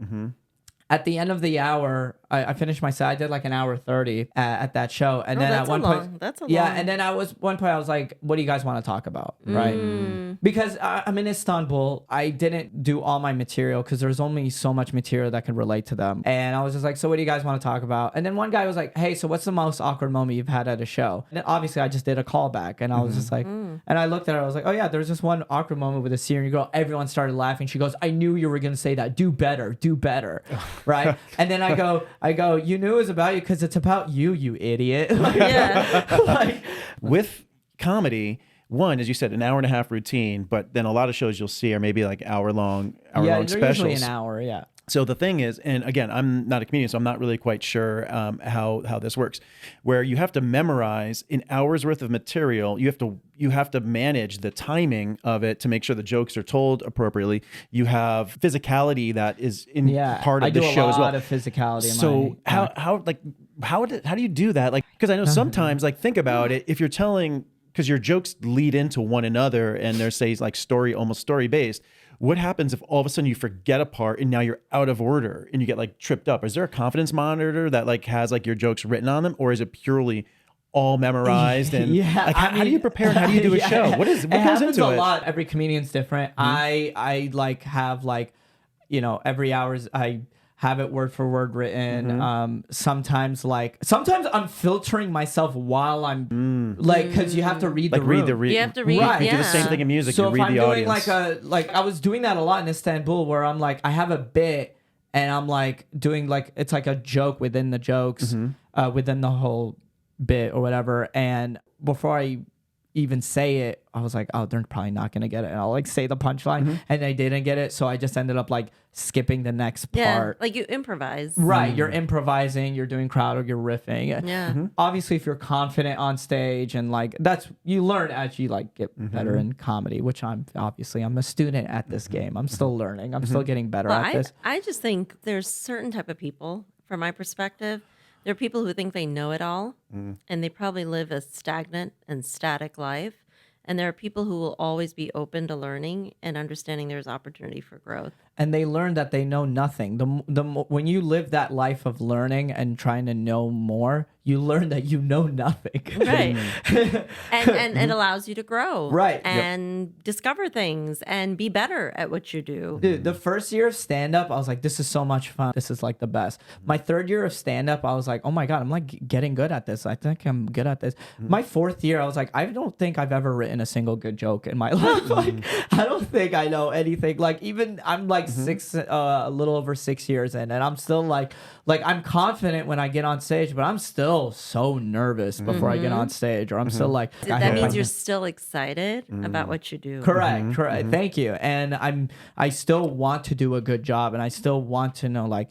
At the end of the hour, I finished my set. I did like an hour 30 at that show, and then at one point, and then one point I was like, "What do you guys want to talk about?" Right? Because I'm in Istanbul. I didn't do all my material because there's only so much material that can relate to them, and I was just like, "So what do you guys want to talk about?" And then one guy was like, "Hey, so what's the most awkward moment you've had at a show?" And then obviously I just did a callback, and I was just like, and I looked at her. I was like, "Oh yeah, there's this one awkward moment with a Syrian girl." Everyone started laughing. She goes, "I knew you were gonna say that. Do better. Do better." Right? And then I go, you knew it was about you because it's about you, you idiot. Like, with comedy, one, as you said, an hour and a half routine, but then a lot of shows you'll see are maybe like hour long specials. Usually an hour, yeah. So the thing is, and again, I'm not a comedian, so I'm not really quite sure how this works. Where you have to memorize an hour's worth of material, you have to manage the timing of it to make sure the jokes are told appropriately. You have physicality that is in part of the show as well. I do a lot of physicality. So how do you do that? Like, because I know sometimes, like, think about it. If you're telling, because your jokes lead into one another, and they're say like almost story based. What happens if all of a sudden you forget a part and now you're out of order and you get like tripped up? Is there a confidence monitor that like has like your jokes written on them, or is it purely all memorized? And like, how do you prepare and how do you do a show? What goes into it? A lot. Every comedian's different. I like have like, you know, every hour I have it word for word written. Sometimes I'm filtering myself while I'm like, because you have to read the room. You have to read. Right. You do the same thing in music. So you read the audience. So if I'm doing like I was doing that a lot in Istanbul, where I'm like, I have a bit and I'm like doing like, it's like a joke within the jokes, within the whole bit or whatever. And before I even say it, I was like, oh, they're probably not gonna get it, and I'll like say the punchline, and they didn't get it, so I just ended up like skipping the next part. Like you improvise, right? You're improvising, you're doing crowd, or you're riffing. Obviously, if you're confident on stage, and like that's, you learn as you like get better in comedy, which I'm a student at this game. I'm still learning. I'm still getting better at this. I just think there's certain type of people, from my perspective. There are people who think they know it all, and they probably live a stagnant and static life. And there are people who will always be open to learning and understanding there's opportunity for growth. And they learn that they know nothing. When you live that life of learning and trying to know more, you learn that you know nothing. Right. and it allows you to grow. Right. And discover things and be better at what you do. Dude, the first year of stand-up, I was like, this is so much fun. This is like the best. My third year of stand-up, I was like, oh my God, I'm like getting good at this. I think I'm good at this. My fourth year, I was like, I don't think I've ever written a single good joke in my life. Like, I don't think I know anything. Like, even I'm like a little over 6 years in, and I'm still like I'm confident when I get on stage, but I'm still so nervous before I get on stage, or I'm still like, that means you're still excited about what you do. Correct. Thank you. And I still want to do a good job, and I still want to know like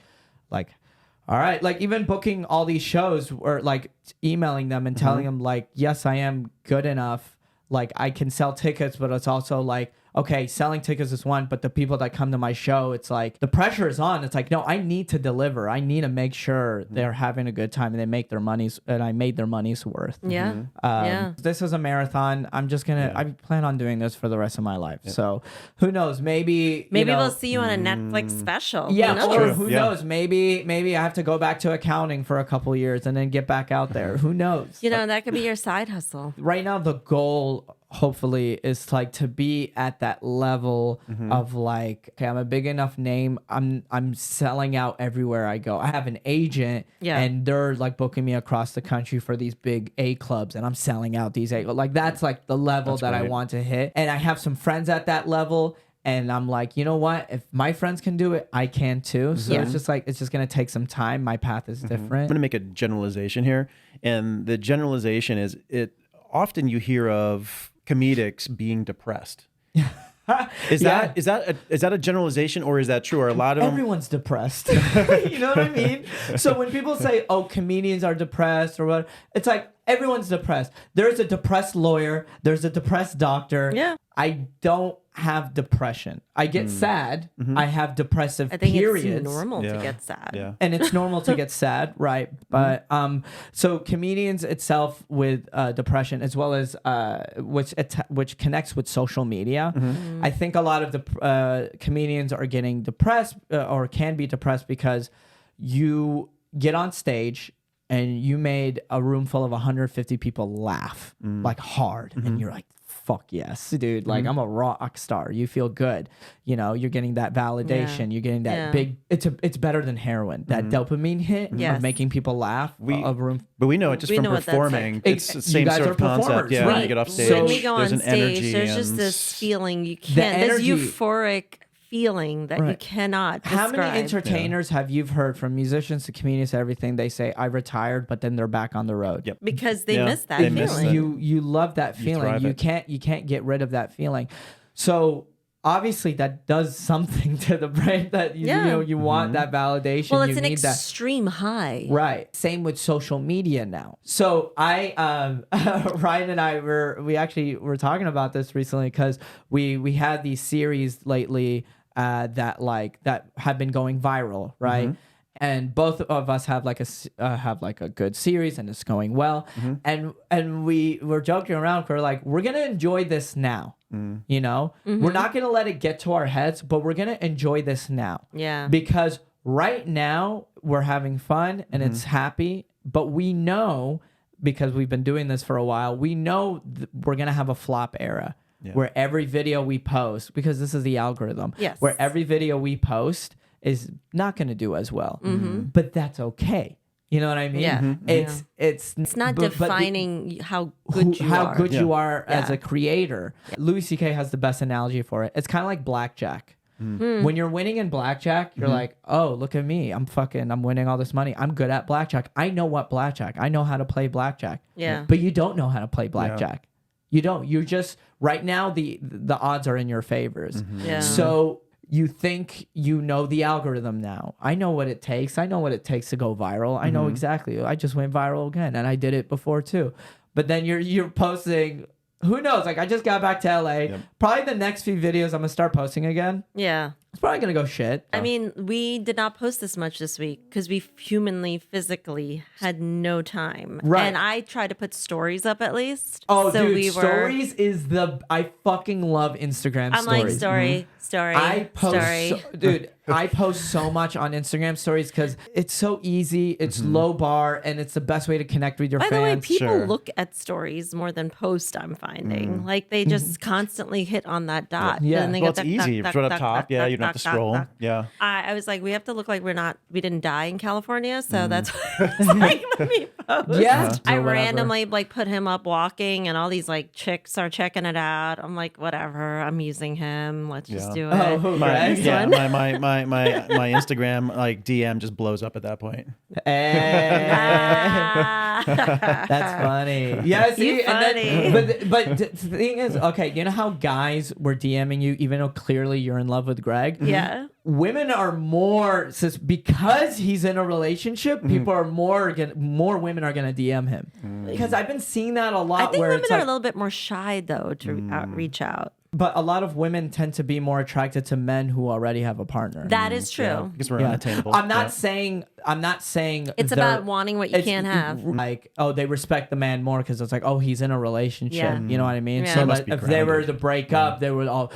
all right, like even booking all these shows, or like emailing them and telling them like, yes, I am good enough, like I can sell tickets, but it's also like, okay, selling tickets is one, but the people that come to my show, it's like the pressure is on. It's like, no, I need to deliver. I need to make sure they're having a good time and they make their money's, and I made their money's worth. Yeah. This is a marathon. I'm just gonna. I plan on doing this for the rest of my life. So who knows? Maybe we'll see you on a Netflix special. Yeah, Who or knows? who knows? Maybe I have to go back to accounting for a couple years and then get back out there. Who knows? That could be your side hustle. Right now, the goal hopefully is like to be at that level of like, okay, I'm a big enough name. I'm selling out everywhere I go. I have an agent, and they're like booking me across the country for these big A clubs, and I'm selling out these A. Like that's like the level that I want to hit, and I have some friends at that level. And I'm like, you know what? If my friends can do it, I can too. So it's just like, it's just going to take some time. My path is different. I'm going to make a generalization here. And the generalization is often you hear of comedics being depressed. Is that a generalization, or is that true? Or a lot of them? Everyone's depressed. You know what I mean? So when people say, oh, comedians are depressed or what, it's like everyone's depressed. There's a depressed lawyer. There's a depressed doctor. Yeah. I don't have depression. I get sad. I have depressive I think periods. it's normal to get sad. Yeah. And it's normal to get sad, right? But so comedians itself with depression, as well as which connects with social media. I think a lot of the comedians are getting depressed or can be depressed because you get on stage and you made a room full of 150 people laugh like hard, and you're like, fuck yes, dude. Like I'm a rock star. You feel good. You're getting that validation. You're getting that big. It's better than heroin. That dopamine hit of making people laugh. But we know it just from performing. Like. It's the same sort of concept. Yeah, when you get off stage, when we go on an stage, energy there's just this feeling you can't. This euphoric feeling that you cannot describe. How many entertainers have you heard, from musicians to comedians to everything, they say I retired, but then they're back on the road? Yep. Because they miss that feeling. You love that feeling. You can't get rid of that feeling. So obviously that does something to the brain, that you want that validation. Well, it's you an need extreme high. Right. Same with social media now. So I Ryan and I were talking about this recently, because we had these series lately that have been going viral, right? And both of us have like a good series, and it's going well. And we were joking around. We're like, we're gonna enjoy this now. We're not gonna let it get to our heads, but we're gonna enjoy this now. Yeah. Because right now we're having fun and it's happy, but we know, because we've been doing this for a while, we know we're gonna have a flop era. Where every video we post, because this is the algorithm, where every video we post is not going to do as well, but that's okay. You know what I mean? Yeah. It's not defining how good you are as a creator. Louis C.K. has the best analogy for it. It's kind of like blackjack. When you're winning in blackjack, you're like, oh, look at me. I'm winning all this money. I'm good at blackjack. I know what blackjack. I know how to play blackjack. Yeah. But you don't know how to play blackjack. Yeah. You don't. You're just, right now, the odds are in your favors. Yeah. So you think you know the algorithm now. I know what it takes. I know what it takes to go viral. I know exactly. I just went viral again, and I did it before too. But then you're posting, who knows? Like, I just got back to LA. Yep. Probably the next few videos I'm gonna start posting again. Yeah. It's probably gonna go shit. I mean, we did not post this much this week because we physically had no time. Right. And I tried to put stories up at least. Oh, so dude, stories is I fucking love Instagram I'm stories. Like, story. I post I post so much on Instagram stories because it's so easy, it's low bar, and it's the best way to connect with your fans. By the way, people look at stories more than post, I'm finding. Like, they just constantly hit on that dot. Yeah. And they Well, it's easy. It's right up top. Yeah, you don't have to scroll. Yeah. I was like, we have to look like we didn't die in California, so that's why it's like, let me post. Yeah. I randomly like put him up walking, and all these like chicks are checking it out. I'm like, whatever, I'm using him. Let's just do it. Oh, my Instagram like DM just blows up at that point. That's funny. Yeah, see, funny. But the thing is, okay, you know how guys were DMing you even though clearly you're in love with Greg? Yeah. Women are more, because he's in a relationship, people are more women are gonna DM him. Because I've been seeing that a lot. I think where women it's are like, a little bit more shy though to reach out. But a lot of women tend to be more attracted to men who already have a partner. That is true. Because we're unattainable. I'm not saying It's about wanting what you can't have. Like, oh, they respect the man more because it's like, oh, he's in a relationship. Yeah. You know what I mean? Yeah. So They must like, be if they were grounded. to break up, they would all,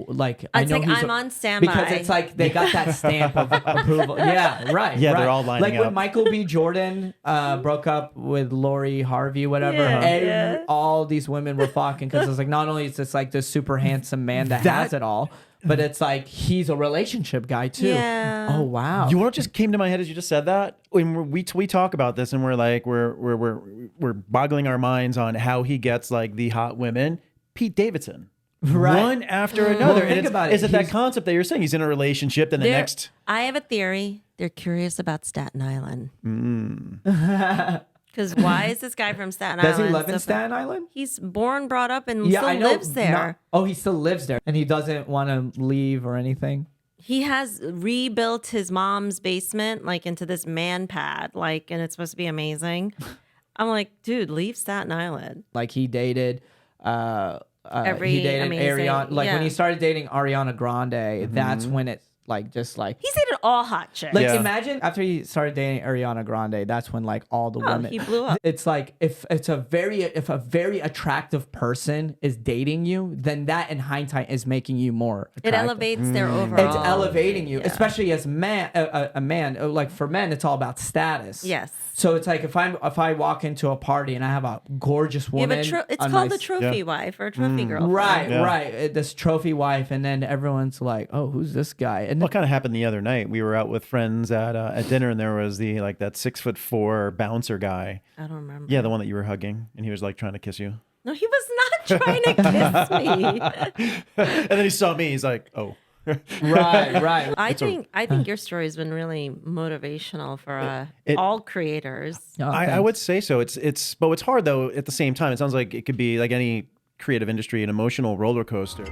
like, I It's know like, he's I'm on standby. because it's like they got that stamp of approval. Yeah, right. Yeah, right. they're all lining like up. when Michael B. Jordan broke up with Lori Harvey, whatever. Yeah. All these women were fucking because it's like not only is this like this super handsome man that has it all, but it's like he's a relationship guy too. Yeah. Oh wow. You know what just came to my head as you just said that? When we talk about this and we're like we're boggling our minds on how he gets like the hot women. Pete Davidson. Right. One after another. think And about it. Is it that He's- concept that you're saying? He's in a relationship, then the next. I have a theory. They're curious about Staten Island. Mm. Because why is this guy from Staten Does Island? he live in so- Staten Island? He's born, brought up, and Yeah, still I know. lives there. Oh, he still lives there, and he doesn't want to leave or anything. He has rebuilt his mom's basement like into this man pad, like, and it's supposed to be amazing. I'm like, dude, leave Staten Island. Like he dated. Every he dated amazing- Ariana. Like when yeah. he started dating Ariana Grande, that's when it's like just like. He's dated all hot chicks. Like Yeah. imagine after he started dating Ariana Grande, that's when like all the women he blew up. It's like if a very attractive person is dating you, then that in hindsight is making you more it attractive. elevates their overall. It's elevating you, Yeah. especially as a man. Like for men, it's all about status. Yes. So it's like if I walk into a party and I have a gorgeous You have woman, it's on called my the trophy Yeah. wife or a trophy girl. Right, Yeah. right. This trophy wife, and then everyone's like, "Oh, who's this guy?" And What kind of happened the other night? We were out with friends at dinner, and there was that 6'4" bouncer guy. I don't remember. Yeah, the one that you were hugging, and he was like trying to kiss you. No, he was not trying to kiss me. And then he saw me. He's like, "Oh." right. I think your story has been really motivational for all creators. Oh, I thanks. would say so. But what's hard though at the same time. It sounds like it could be like any creative industry, an emotional roller coaster.